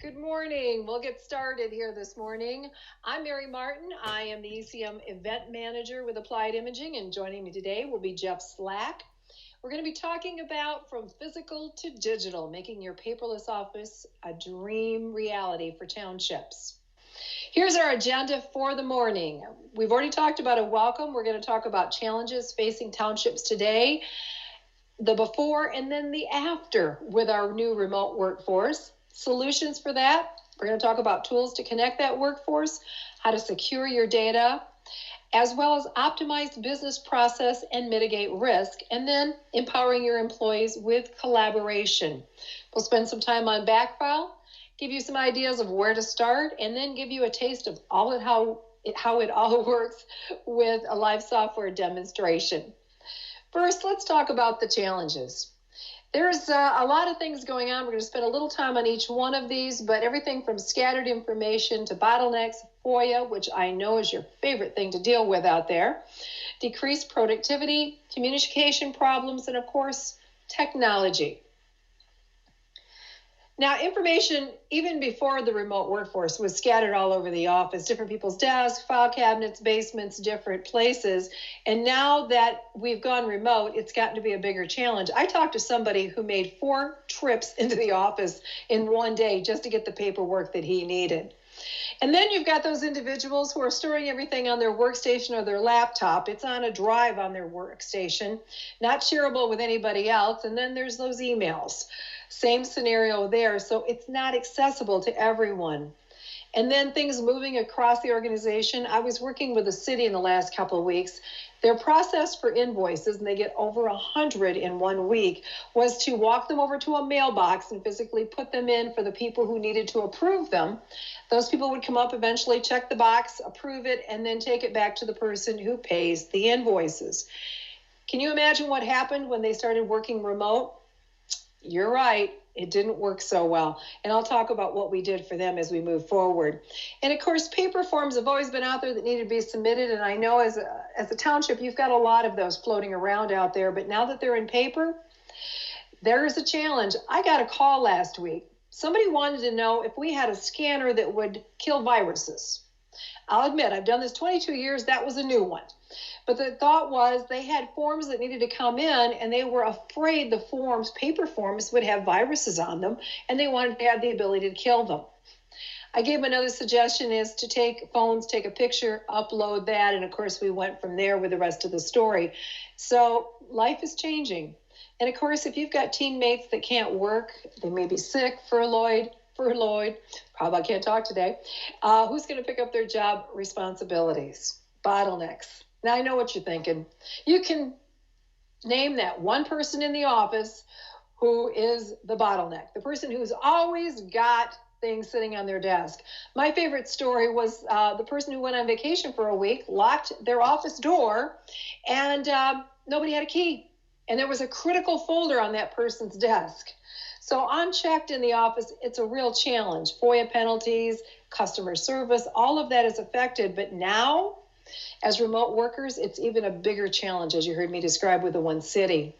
Good morning. We'll get started here this morning. I'm Mary Martin. I am the ECM event manager with Applied Imaging, and joining me today will be Jeff Slack. We're going to be talking about from physical to digital, making your paperless office a dream reality for townships. Here's our agenda for the morning. We've already talked about a welcome. We're going to talk about challenges facing townships today, the before and then the after with our new remote workforce. Solutions for that. We're going to talk about tools to connect that workforce, how to secure your data, as well as optimize business process and mitigate risk, and then empowering your employees with collaboration. We'll spend some time on backfile, give you some ideas of where to start, and then give you a taste of how it all works with a live software demonstration. First, let's talk about the challenges. There's a lot of things going on. We're going to spend a little time on each one of these, but everything from scattered information to bottlenecks, FOIA, which I know is your favorite thing to deal with out there, decreased productivity, communication problems, and of course, technology. Now, information, even before the remote workforce, was scattered all over the office, different people's desks, file cabinets, basements, different places. And now that we've gone remote, it's gotten to be a bigger challenge. I talked to somebody who made 4 trips into the office in one day just to get the paperwork that he needed. And then you've got those individuals who are storing everything on their workstation or their laptop. It's on a drive on their workstation, not shareable with anybody else. And then there's those emails. Same scenario there. So it's not accessible to everyone. And then things moving across the organization. I was working with a city in the last couple of weeks. Their process for invoices, and they get over 100 in 1 week, was to walk them over to a mailbox and physically put them in for the people who needed to approve them. Those people would come up, eventually check the box, approve it, and then take it back to the person who pays the invoices. Can you imagine what happened when they started working remote? You're right. It didn't work so well. And I'll talk about what we did for them as we move forward. And of course, paper forms have always been out there that need to be submitted. And I know as a township, you've got a lot of those floating around out there. But now that they're in paper, there is a challenge. I got a call last week. Somebody wanted to know if we had a scanner that would kill viruses. I'll admit, I've done this 22 years. That was a new one. But the thought was they had forms that needed to come in, and they were afraid the forms, paper forms, would have viruses on them, and they wanted to have the ability to kill them. I gave them another suggestion is to take phones, take a picture, upload that, and of course we went from there with the rest of the story. So life is changing. And of course, if you've got teammates that can't work, they may be sick, furloughed, probably can't talk today, who's going to pick up their job responsibilities? Bottlenecks. Now, I know what you're thinking. You can name that one person in the office who is the bottleneck, the person who's always got things sitting on their desk. My favorite story was the person who went on vacation for a week, locked their office door, and nobody had a key. And there was a critical folder on that person's desk. So unchecked in the office, it's a real challenge. FOIA penalties, customer service, all of that is affected. But now, as remote workers, it's even a bigger challenge, as you heard me describe with the one city.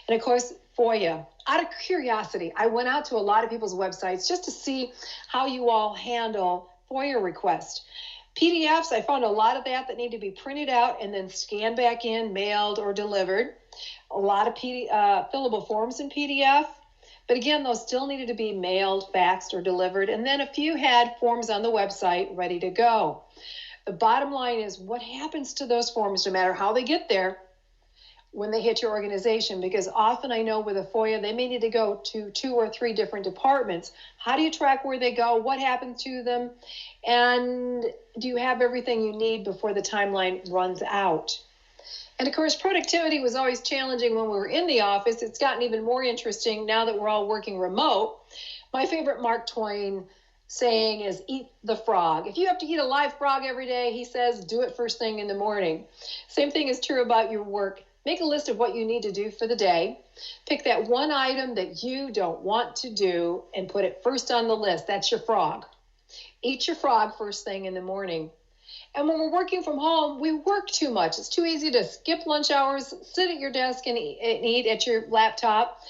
And of course, FOIA. Out of curiosity, I went out to a lot of people's websites just to see how you all handle FOIA requests. PDFs, I found a lot of that need to be printed out and then scanned back in, mailed, or delivered. A lot of fillable forms in PDF. But again, those still needed to be mailed, faxed, or delivered. And then a few had forms on the website ready to go. The bottom line is what happens to those forms, no matter how they get there, when they hit your organization? Because often I know with a FOIA, they may need to go to 2 or 3 different departments. How do you track where they go? What happened to them? And do you have everything you need before the timeline runs out? And of course, productivity was always challenging when we were in the office. It's gotten even more interesting now that we're all working remote. My favorite Mark Twain saying is eat the frog. If you have to eat a live frog every day, he says, do it first thing in the morning. Same thing is true about your work. Make a list of what you need to do for the day. Pick that one item that you don't want to do and put it first on the list. That's your frog. Eat your frog first thing in the morning. And when we're working from home, we work too much. It's too easy to skip lunch hours, sit at your desk and eat at your laptop.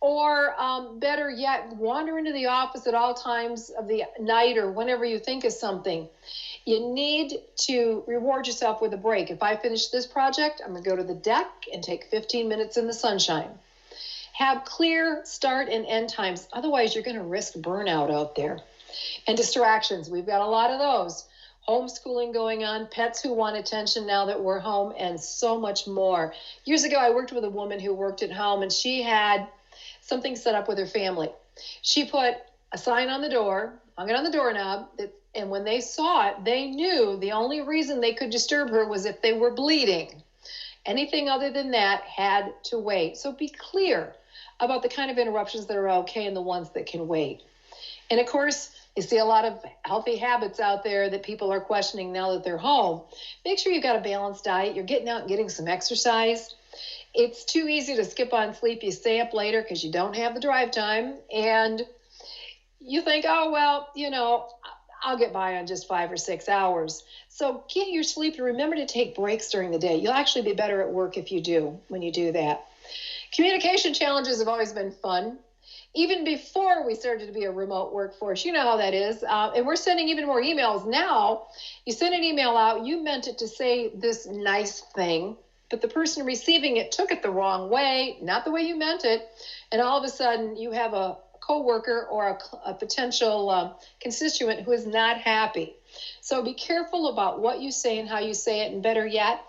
Or better yet, wander into the office at all times of the night or whenever you think of something. You need to reward yourself with a break. If I finish this project, I'm going to go to the deck and take 15 minutes in the sunshine. Have clear start and end times. Otherwise, you're going to risk burnout out there. And distractions. We've got a lot of those. Homeschooling going on, pets who want attention now that we're home, and so much more. Years ago, I worked with a woman who worked at home, and she had something set up with her family. She put a sign on the door, hung it on the doorknob, and when they saw it, they knew the only reason they could disturb her was if they were bleeding. Anything other than that had to wait. So be clear about the kind of interruptions that are okay and the ones that can wait. And of course, you see a lot of healthy habits out there that people are questioning now that they're home. Make sure you've got a balanced diet. You're getting out and getting some exercise. It's too easy to skip on sleep. You stay up later because you don't have the drive time. And you think, oh, well, I'll get by on just 5 or 6 hours. So get your sleep and remember to take breaks during the day. You'll actually be better at work if you do, when you do that. Communication challenges have always been fun. Even before we started to be a remote workforce, you know how that is. And we're sending even more emails now. You send an email out, you meant it to say this nice thing, but the person receiving it took it the wrong way, not the way you meant it. And all of a sudden you have a coworker or a potential constituent who is not happy. So be careful about what you say and how you say it. And better yet,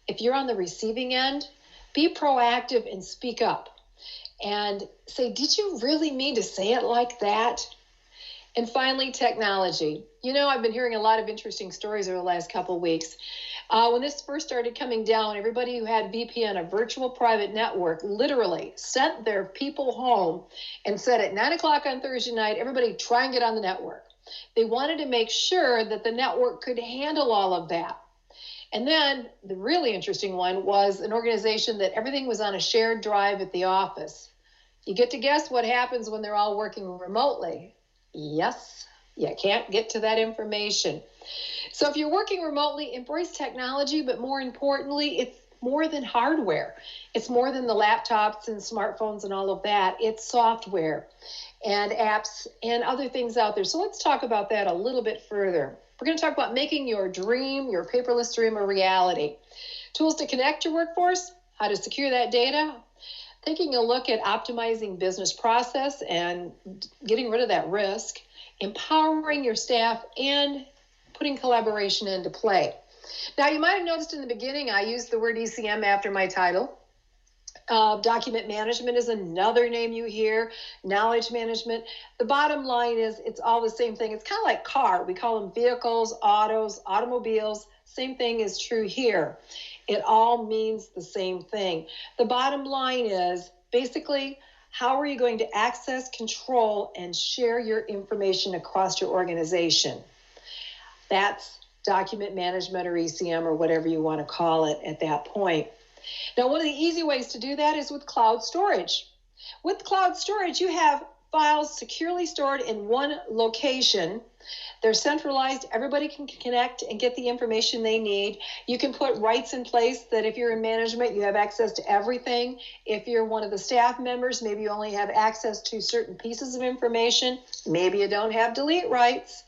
if you're on the receiving end, be proactive and speak up. And say, did you really mean to say it like that? And finally, technology. I've been hearing a lot of interesting stories over the last couple of weeks. When this first started coming down, everybody who had VPN, a virtual private network, literally sent their people home and said at 9 o'clock on Thursday night, everybody try and get on the network. They wanted to make sure that the network could handle all of that. And then the really interesting one was an organization that everything was on a shared drive at the office. You get to guess what happens when they're all working remotely. Yes, you can't get to that information. So if you're working remotely, embrace technology, but more importantly, it's more than hardware. It's more than the laptops and smartphones and all of that. It's software and apps and other things out there. So let's talk about that a little bit further. We're going to talk about making your dream, your paperless dream, a reality. Tools to connect your workforce, how to secure that data, taking a look at optimizing business process and getting rid of that risk, empowering your staff, and putting collaboration into play. Now, you might have noticed in the beginning, I used the word ECM after my title. Document management is another name you hear, knowledge management. The bottom line is it's all the same thing. It's kind of like car. We call them vehicles, autos, automobiles. Same thing is true here. It all means the same thing. The bottom line is basically, how are you going to access, control, and share your information across your organization? That's document management or ECM or whatever you want to call it at that point. Now, one of the easy ways to do that is with cloud storage. With cloud storage, you have files securely stored in one location. They're centralized. Everybody can connect and get the information they need. You can put rights in place that if you're in management, you have access to everything. If you're one of the staff members, maybe you only have access to certain pieces of information. Maybe you don't have delete rights.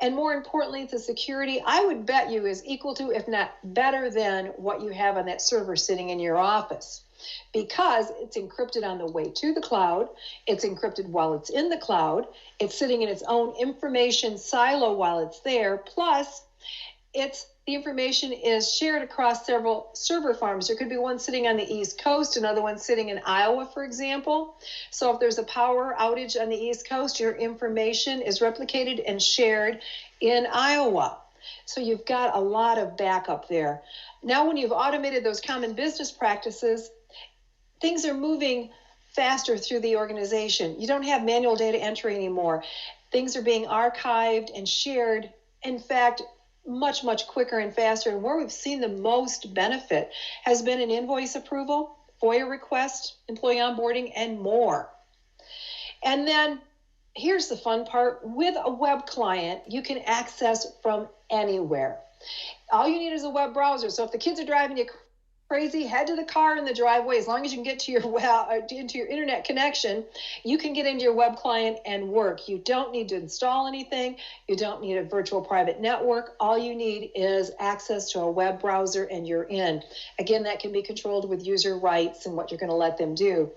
And more importantly, the security, I would bet you, is equal to, if not better than, what you have on that server sitting in your office. Because it's encrypted on the way to the cloud, it's encrypted while it's in the cloud, it's sitting in its own information silo while it's there, plus the information is shared across several server farms. There could be one sitting on the East Coast, another one sitting in Iowa, for example. So if there's a power outage on the East Coast, your information is replicated and shared in Iowa. So you've got a lot of backup there. Now, when you've automated those common business practices, things are moving faster through the organization. You don't have manual data entry anymore. Things are being archived and shared. In fact, much, much quicker and faster. And where we've seen the most benefit has been in invoice approval, FOIA request, employee onboarding, and more. And then here's the fun part. With a web client, you can access from anywhere. All you need is a web browser. So if the kids are driving you crazy, head to the car in the driveway. As long as you can get to your into your internet connection, you can get into your web client and work. You don't need to install anything. You don't need a virtual private network. All you need is access to a web browser and you're in. Again, that can be controlled with user rights and what you're going to let them do.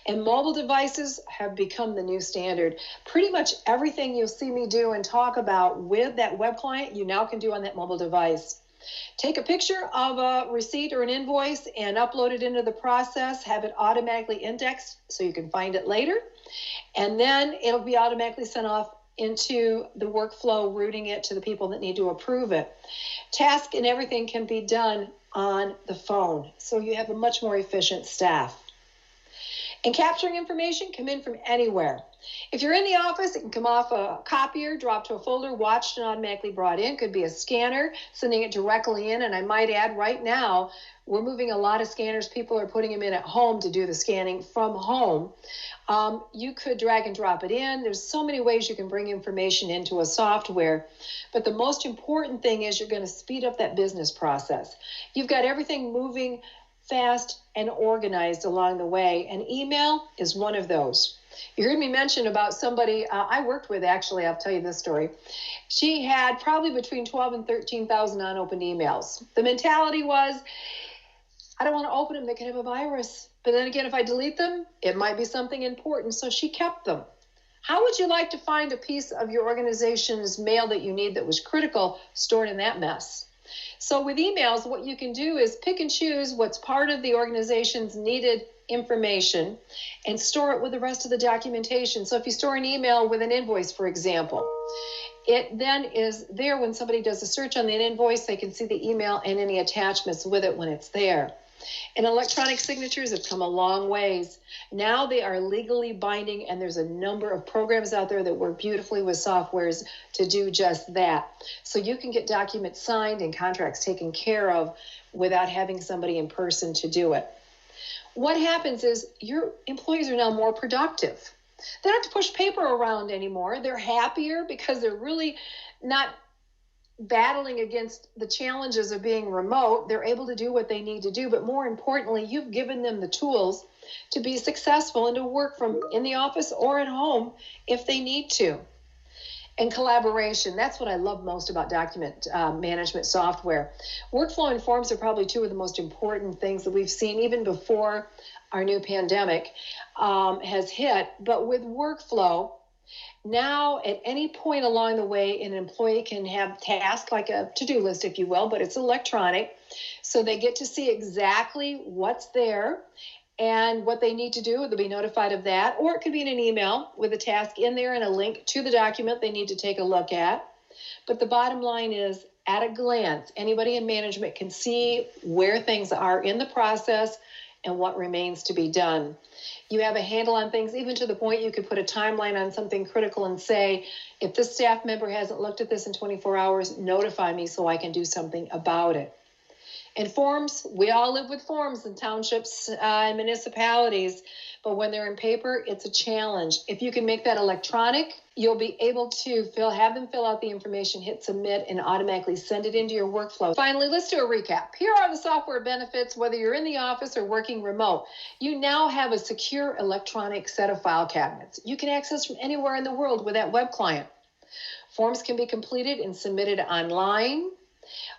And mobile devices have become the new standard. Pretty much everything you'll see me do and talk about with that web client, you now can do on that mobile device. Take a picture of a receipt or an invoice and upload it into the process, have it automatically indexed so you can find it later, and then it'll be automatically sent off into the workflow, routing it to the people that need to approve it. Task and everything can be done on the phone, so you have a much more efficient staff. And capturing information come in from anywhere. If you're in the office, it can come off a copier, drop to a folder, watched and automatically brought in. Could be a scanner, sending it directly in. And I might add right now, we're moving a lot of scanners. People are putting them in at home to do the scanning from home. You could drag and drop it in. There's so many ways you can bring information into a software. But the most important thing is you're going to speed up that business process. You've got everything moving fast and organized along the way. And email is one of those. You heard me mention about somebody I worked with, actually. I'll tell you this story. She had probably between 12 and 13,000 unopened emails. The mentality was, I don't want to open them. They could have a virus. But then again, if I delete them, it might be something important. So she kept them. How would you like to find a piece of your organization's mail that you need that was critical stored in that mess? So with emails, what you can do is pick and choose what's part of the organization's needed information and store it with the rest of the documentation. So if you store an email with an invoice, for example, it then is there when somebody does a search on the invoice, they can see the email and any attachments with it when it's there. And electronic signatures have come a long ways. Now they are legally binding, and there's a number of programs out there that work beautifully with softwares to do just that. So you can get documents signed and contracts taken care of without having somebody in person to do it. What happens is your employees are now more productive. They don't have to push paper around anymore. They're happier because they're really not battling against the challenges of being remote. They're able to do what they need to do. But more importantly, you've given them the tools to be successful and to work from in the office or at home if they need to. And collaboration, that's what I love most about document management software. Workflow and forms are probably two of the most important things that we've seen even before our new pandemic has hit. But with workflow, now at any point along the way, an employee can have tasks like a to-do list, if you will, but it's electronic. So they get to see exactly what's there and what they need to do. They'll be notified of that. Or it could be in an email with a task in there and a link to the document they need to take a look at. But the bottom line is, at a glance, anybody in management can see where things are in the process and what remains to be done. You have a handle on things, even to the point you could put a timeline on something critical and say, if this staff member hasn't looked at this in 24 hours, notify me so I can do something about it. And forms, we all live with forms in townships and municipalities, but when they're in paper, it's a challenge. If you can make that electronic, you'll be able to have them fill out the information, hit submit, and automatically send it into your workflow. Finally, let's do a recap. Here are the software benefits, whether you're in the office or working remote. You now have a secure electronic set of file cabinets. You can access from anywhere in the world with that web client. Forms can be completed and submitted online.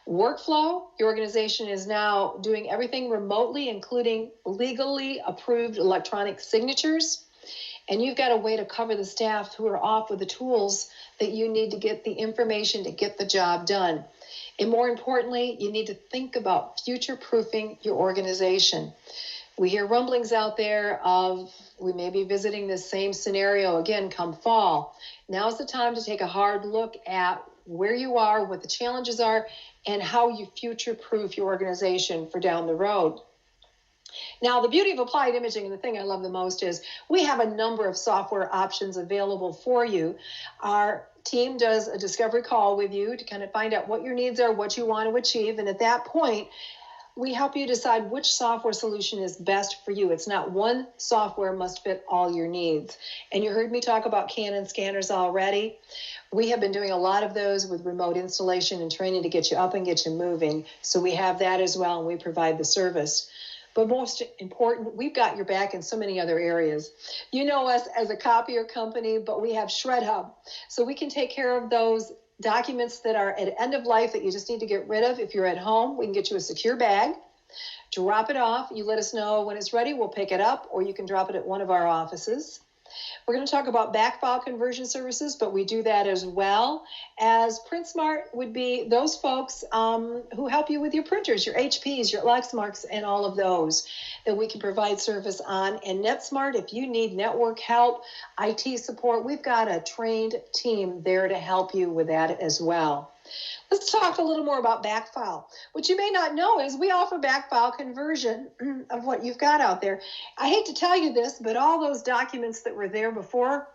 Workflow, your organization is now doing everything remotely, including legally approved electronic signatures. And you've got a way to cover the staff who are off with the tools that you need to get the information to get the job done. And more importantly, you need to think about future-proofing your organization. We hear rumblings out there of we may be visiting this same scenario again come fall. Now's the time to take a hard look at where you are, what the challenges are, and how you future-proof your organization for down the road. Now, the beauty of applied imaging, and the thing I love the most, is we have a number of software options available for you. Our team does a discovery call with you to kind of find out what your needs are, what you want to achieve, and at that point, We help you decide which software solution is best for you. It's not one software must fit all your needs. And you heard me talk about Canon scanners already. We have been doing a lot of those with remote installation and training to get you up and get you moving. So we have that as well, and we provide the service. But most important, we've got your back in so many other areas. You know us as a copier company, but we have Shred Hub. So we can take care of those documents that are at end of life that you just need to get rid of. If you're at home, we can get you a secure bag, drop it off. You let us know when it's ready, we'll pick it up, or you can drop it at one of our offices. We're going to talk about back file conversion services, but we do that as well. As PrintSmart would be those folks who help you with your printers, your HPs, your Lexmarks, and all of those that we can provide service on. And NetSmart, if you need network help, IT support, we've got a trained team there to help you with that as well. Let's talk a little more about backfile. What you may not know is we offer backfile conversion of what you've got out there. I hate to tell you this, but all those documents that were there before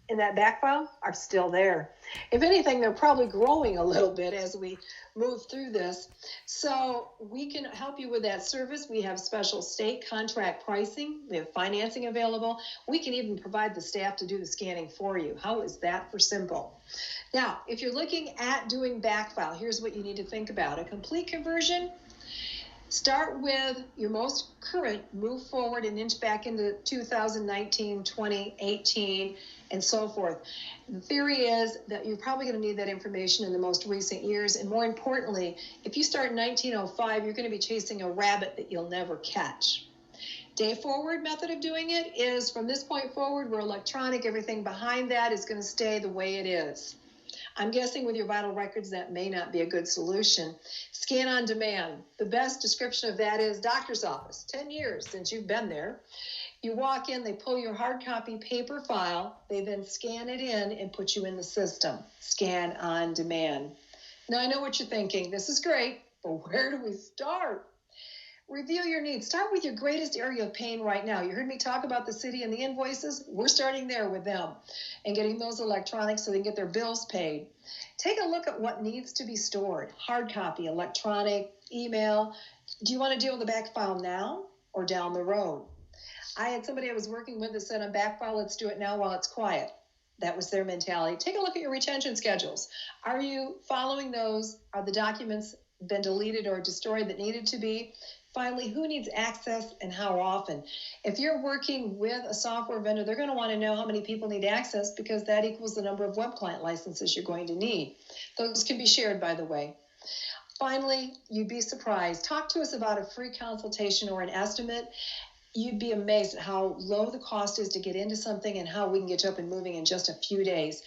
in that backfile are still there. If anything, they're probably growing a little bit as we move through this. So we can help you with that service. We have special state contract pricing. We have financing available. We can even provide the staff to do the scanning for you. How is that for simple? Now, if you're looking at doing backfile, here's what you need to think about. A complete conversion, start with your most current, move forward and inch back into 2019, 2018, and so forth. The theory is that you're probably going to need that information in the most recent years. And more importantly, if you start in 1905, you're going to be chasing a rabbit that you'll never catch. Day forward method of doing it is from this point forward, we're electronic. Everything behind that is going to stay the way it is. I'm guessing with your vital records, that may not be a good solution. Scan on demand. The best description of that is doctor's office. 10 years since you've been there. You walk in, they pull your hard copy paper file, they then scan it in and put you in the system. Scan on demand. Now, I know what you're thinking. This is great, but where do we start? Review your needs. Start with your greatest area of pain right now. You heard me talk about the city and the invoices. We're starting there with them and getting those electronic so they can get their bills paid. Take a look at what needs to be stored. Hard copy, electronic, email. Do you want to deal with the back file now or down the road? I had somebody I was working with that said on back file, let's do it now while it's quiet. That was their mentality. Take a look at your retention schedules. Are you following those? Are the documents been deleted or destroyed that needed to be? Finally, who needs access and how often? If you're working with a software vendor, they're going to want to know how many people need access because that equals the number of web client licenses you're going to need. Those can be shared, by the way. Finally, you'd be surprised. Talk to us about a free consultation or an estimate. You'd be amazed at how low the cost is to get into something and how we can get you up and moving in just a few days.